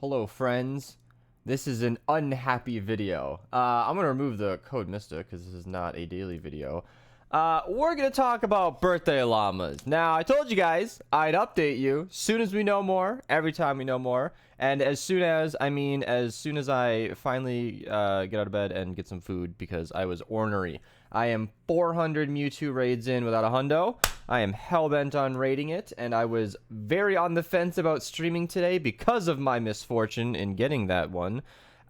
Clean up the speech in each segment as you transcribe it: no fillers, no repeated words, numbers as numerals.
Hello, friends. This is an unhappy video. I'm gonna remove the code Mista because this is not a daily video. We're gonna talk about birthday llamas. Now, I told you guys I'd update you soon as we know more, every time we know more, and as soon as I finally get out of bed and get some food because I was ornery. I am 400 Mewtwo raids in without a hundo. I am hellbent on raiding it, and I was very on the fence about streaming today because of my misfortune in getting that one.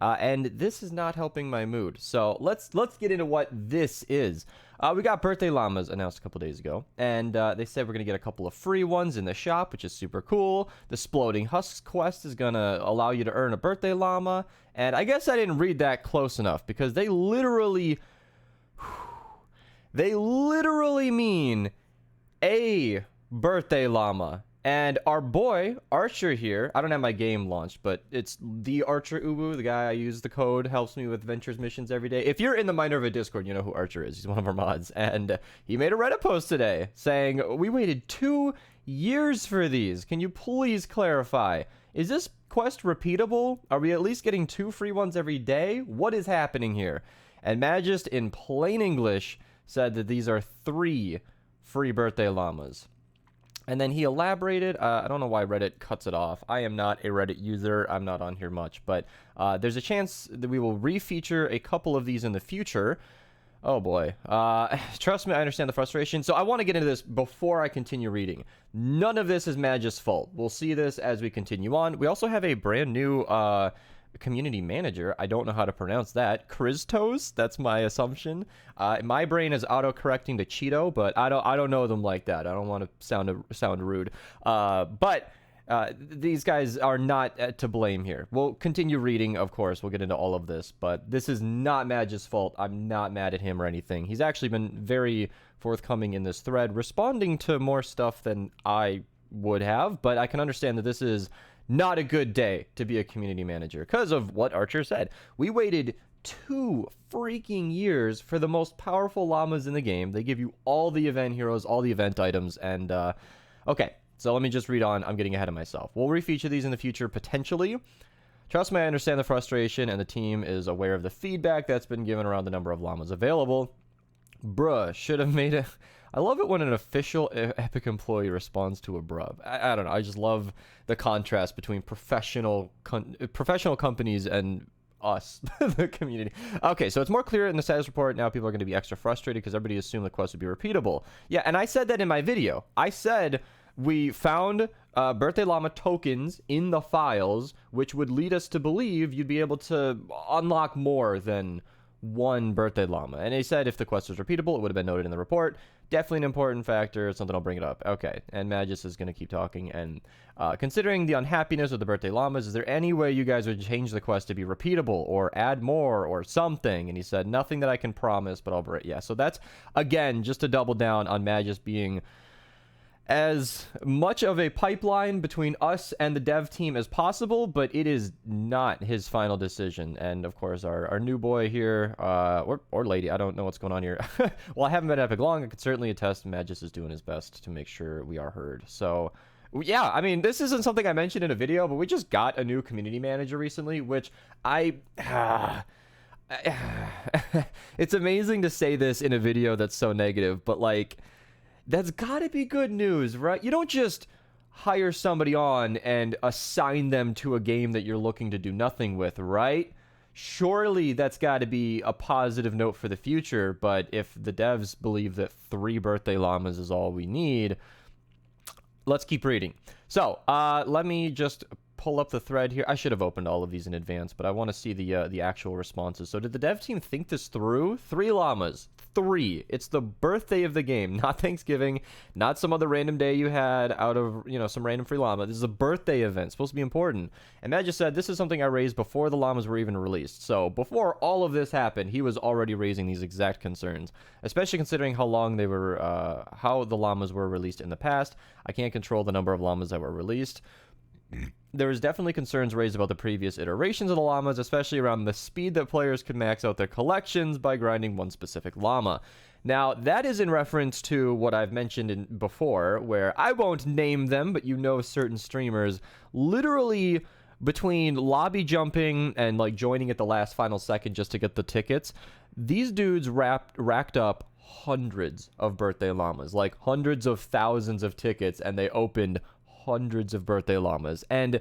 And this is not helping my mood. So let's get into what this is. We got Birthday Llamas announced a couple days ago, and they said we're gonna get a couple of free ones in the shop, which is super cool. The Sploding Husks quest is gonna allow you to earn a Birthday Llama, and I guess I didn't read that close enough because they literally mean a birthday llama. And our boy Archer here, I don't have my game launched, but it's the Archer Ubu, the guy I use the code, helps me with ventures missions every day. If you're in the Minerva Discord, you know who Archer is. He's one of our mods, and he made a Reddit post today saying we waited 2 years for these. Can you please clarify? Is this quest repeatable? Are we at least getting 2 free ones every day? What is happening here? And Magist, in plain English, said that these are 3 free birthday llamas. And then he elaborated, I don't know why Reddit cuts it off. I am not a Reddit user. I'm not on here much. But there's a chance that we will refeature a couple of these in the future. Oh boy. Trust me, I understand the frustration. So I want to get into this before I continue reading. None of this is Magist's fault. We'll see this as we continue on. We also have a brand new community manager. I don't know how to pronounce that. Christos, that's my assumption. My brain is auto-correcting to Cheeto, but I don't know them like that. I don't want to sound rude. But these guys are not to blame here. We'll continue reading, of course. We'll get into all of this, but this is not Magist's fault. I'm not mad at him or anything. He's actually been very forthcoming in this thread, responding to more stuff than I would have, but I can understand that this is not a good day to be a community manager because of what Archer said. We waited 2 freaking years for the most powerful llamas in the game. They give you all the event heroes, all the event items, and okay, so let me just read on. I'm getting ahead of myself. We'll refeature these in the future, potentially. Trust me, I understand the frustration, and the team is aware of the feedback that's been given around the number of llamas available. Bruh, should have made it. I love it when an official Epic employee responds to a bruh. I don't know. I just love the contrast between professional companies and us, the community. Okay, so it's more clear in the status report. Now people are going to be extra frustrated because everybody assumed the quest would be repeatable. Yeah, and I said that in my video. I said we found birthday llama tokens in the files, which would lead us to believe you'd be able to unlock more than 1 birthday llama. And he said if the quest was repeatable, it would have been noted in the report. Definitely an important factor. Something I'll bring it up. Okay, and Magis is going to keep talking. And considering the unhappiness of the birthday llamas, is there any way you guys would change the quest to be repeatable or add more or something? And he said nothing that I can promise, but I'll bring it. Yeah, so that's, again, just to double down on Magis being as much of a pipeline between us and the dev team as possible, but it is not his final decision. And of course, our new boy here, or lady, I don't know what's going on here. Well, I haven't been Epic long. I could certainly attest Magis is doing his best to make sure we are heard. So yeah, I mean, this isn't something I mentioned in a video, but we just got a new community manager recently, which it's amazing to say this in a video that's so negative, but like, that's gotta be good news, right? You don't just hire somebody on and assign them to a game that you're looking to do nothing with, right? Surely that's gotta be a positive note for the future, but if the devs believe that 3 birthday llamas is all we need, let's keep reading. So, let me just pull up the thread here. I should have opened all of these in advance, but I want to see the actual responses. So did the dev team think this through? 3 llamas. 3. It's the birthday of the game, not Thanksgiving, not some other random day you had out of, some random free llama. This is a birthday event, supposed to be important. And Matt just said, this is something I raised before the llamas were even released. So before all of this happened, he was already raising these exact concerns, especially considering how long they were, how the llamas were released in the past. I can't control the number of llamas that were released. There was definitely concerns raised about the previous iterations of the llamas, especially around the speed that players could max out their collections by grinding one specific llama. Now, that is in reference to what I've mentioned before, where I won't name them, but certain streamers literally between lobby jumping and like joining at the last final second just to get the tickets, these dudes racked up hundreds of Birthday Llamas, like hundreds of thousands of tickets, and they opened hundreds of Birthday Llamas. And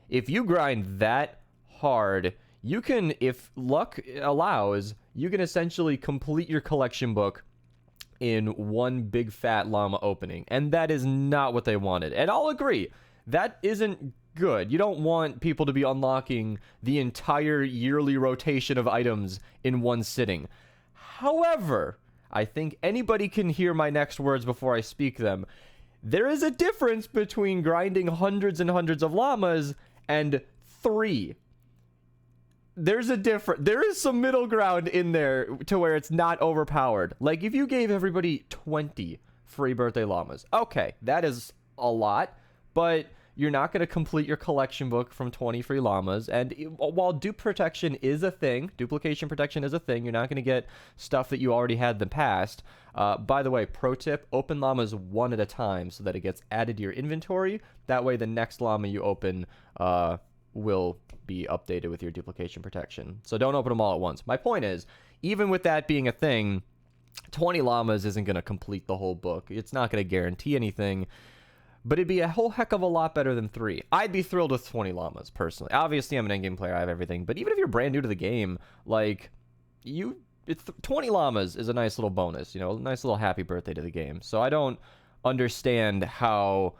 if you grind that hard, you can, if luck allows, you can essentially complete your collection book in one big fat llama opening. And that is not what they wanted. And I'll agree, that isn't good. You don't want people to be unlocking the entire yearly rotation of items in one sitting. However, I think anybody can hear my next words before I speak them. There is a difference between grinding hundreds and hundreds of llamas and 3. There is some middle ground in there to where it's not overpowered. Like if you gave everybody 20 free Birthday Llamas, okay, that is a lot, but you're not going to complete your collection book from 20 free llamas. And while duplication is a thing, you're not going to get stuff that you already had in the past. By the way, pro tip, open llamas one at a time so that it gets added to your inventory. That way the next llama you open will be updated with your duplication protection. So don't open them all at once. My point is, even with that being a thing, 20 llamas isn't going to complete the whole book. It's not going to guarantee anything. But it'd be a whole heck of a lot better than 3. I'd be thrilled with 20 llamas, personally. Obviously, I'm an endgame player. I have everything. But even if you're brand new to the game, like, 20 llamas is a nice little bonus. You know, a nice little happy birthday to the game. So I don't understand how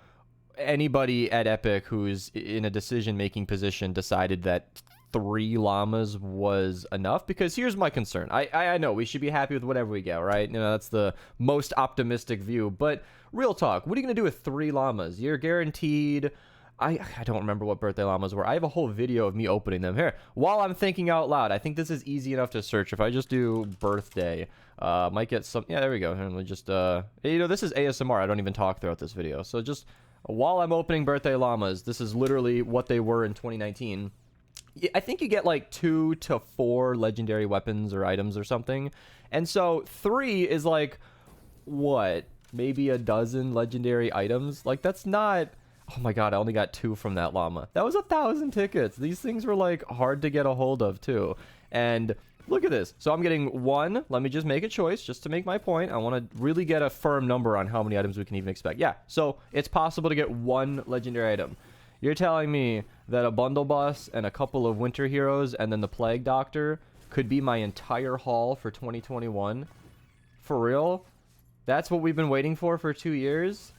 anybody at Epic who's in a decision-making position decided that 3 llamas was enough, because here's my concern. I know we should be happy with whatever we get, right? You know, that's the most optimistic view, but real talk, what are you gonna do with 3 llamas? You're guaranteed, I don't remember what Birthday Llamas were. I have a whole video of me opening them here while I'm thinking out loud. I think this is easy enough to search. If I just do birthday, might get some, yeah, there we go. And we just you know, this is ASMR. I don't even talk throughout this video, so just while I'm opening Birthday Llamas, this is literally what they were in 2019. I think you get like 2 to 4 legendary weapons or items or something. And so 3 is like, what? Maybe a dozen legendary items? Like, that's not... Oh my god, I only got 2 from that llama. That was 1,000 tickets. These things were like hard to get a hold of too. And look at this. So I'm getting 1. Let me just make a choice just to make my point. I want to really get a firm number on how many items we can even expect. Yeah, so it's possible to get 1 legendary item. You're telling me that a bundle bus and a couple of winter heroes and then the plague doctor could be my entire haul for 2021? For real? That's what we've been waiting for 2 years?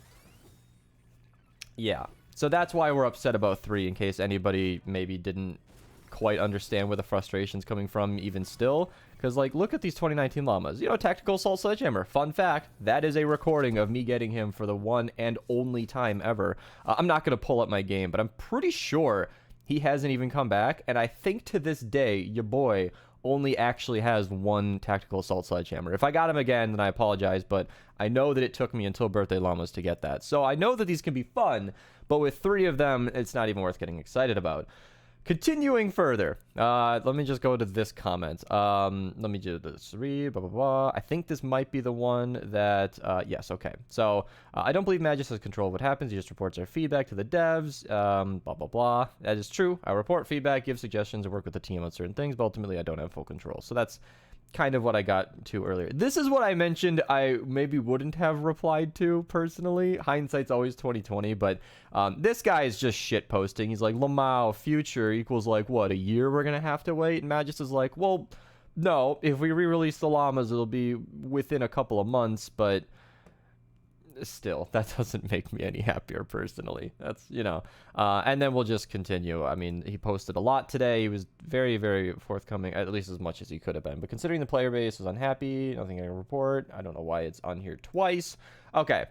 Yeah. So that's why we're upset about 3, in case anybody maybe didn't quite understand where the frustration's coming from even still. Because, like, look at these 2019 llamas. You know, Tactical Assault Sledgehammer. Fun fact, that is a recording of me getting him for the one and only time ever. I'm not going to pull up my game, but I'm pretty sure he hasn't even come back. And I think to this day, your boy only actually has 1 Tactical Assault Sledgehammer. If I got him again, then I apologize, but I know that it took me until Birthday Llamas to get that. So I know that these can be fun, but with 3 of them, it's not even worth getting excited about. Continuing further, let me just go to this comment. Let me do this. Read, blah, blah, blah. I think this might be the one that, yes, okay. So, I don't believe Magus has control of what happens. He just reports our feedback to the devs, blah, blah, blah. That is true. I report feedback, give suggestions, and work with the team on certain things, but ultimately I don't have full control. So that's kind of what I got to earlier. This is what I mentioned I maybe wouldn't have replied to personally. Hindsight's always 2020, but this guy is just shit posting. He's like, Lamau future equals like what, a year we're gonna have to wait? And Magus is like, well, no, if we re-release the llamas it'll be within a couple of months, but still, that doesn't make me any happier personally. That's, you know, and then we'll just continue. I mean, he posted a lot today. He was very, very forthcoming, at least as much as he could have been. But considering the player base was unhappy, nothing I can report. I don't know why it's on here twice. Okay.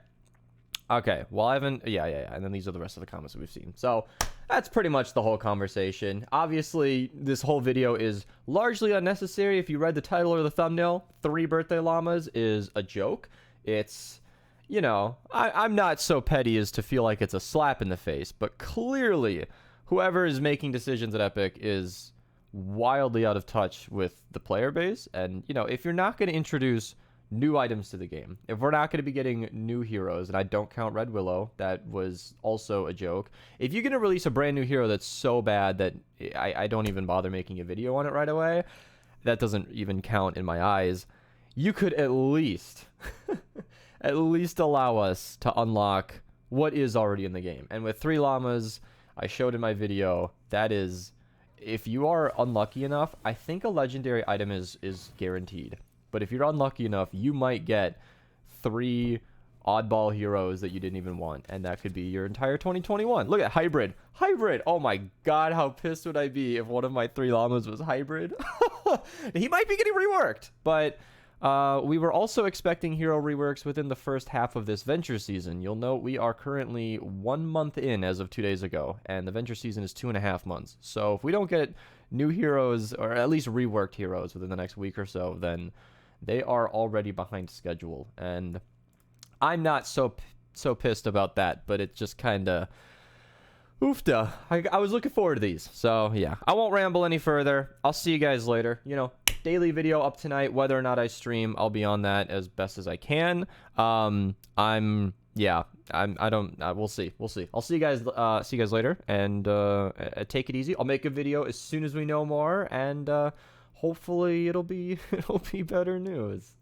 Well, I haven't, yeah. And then these are the rest of the comments that we've seen. So that's pretty much the whole conversation. Obviously, this whole video is largely unnecessary. If you read the title or the thumbnail, 3 Birthday Llamas is a joke. It's, you know, I'm not so petty as to feel like it's a slap in the face, but clearly whoever is making decisions at Epic is wildly out of touch with the player base. And, you know, if you're not going to introduce new items to the game. If we're not going to be getting new heroes, and I don't count Red Willow, that was also a joke. If you're going to release a brand new hero that's so bad that I don't even bother making a video on it right away, that doesn't even count in my eyes. You could at least, at least allow us to unlock what is already in the game. And with 3 llamas, I showed in my video, that is, if you are unlucky enough, I think a legendary item is guaranteed. But if you're unlucky enough, you might get 3 oddball heroes that you didn't even want. And that could be your entire 2021. Look at Hybrid. Hybrid! Oh my god, how pissed would I be if one of my 3 llamas was Hybrid? He might be getting reworked. But we were also expecting hero reworks within the first half of this venture season. You'll note we are currently 1 month in as of 2 days ago. And the venture season is 2.5 months. So if we don't get new heroes, or at least reworked heroes within the next week or so, then they are already behind schedule, and I'm not so pissed about that, but it just kind of oofda. I was looking forward to these, so yeah. I won't ramble any further. I'll see you guys later. You know, daily video up tonight. Whether or not I stream, I'll be on that as best as I can. We'll see. I'll see you guys later, and take it easy. I'll make a video as soon as we know more, and hopefully it'll be better news.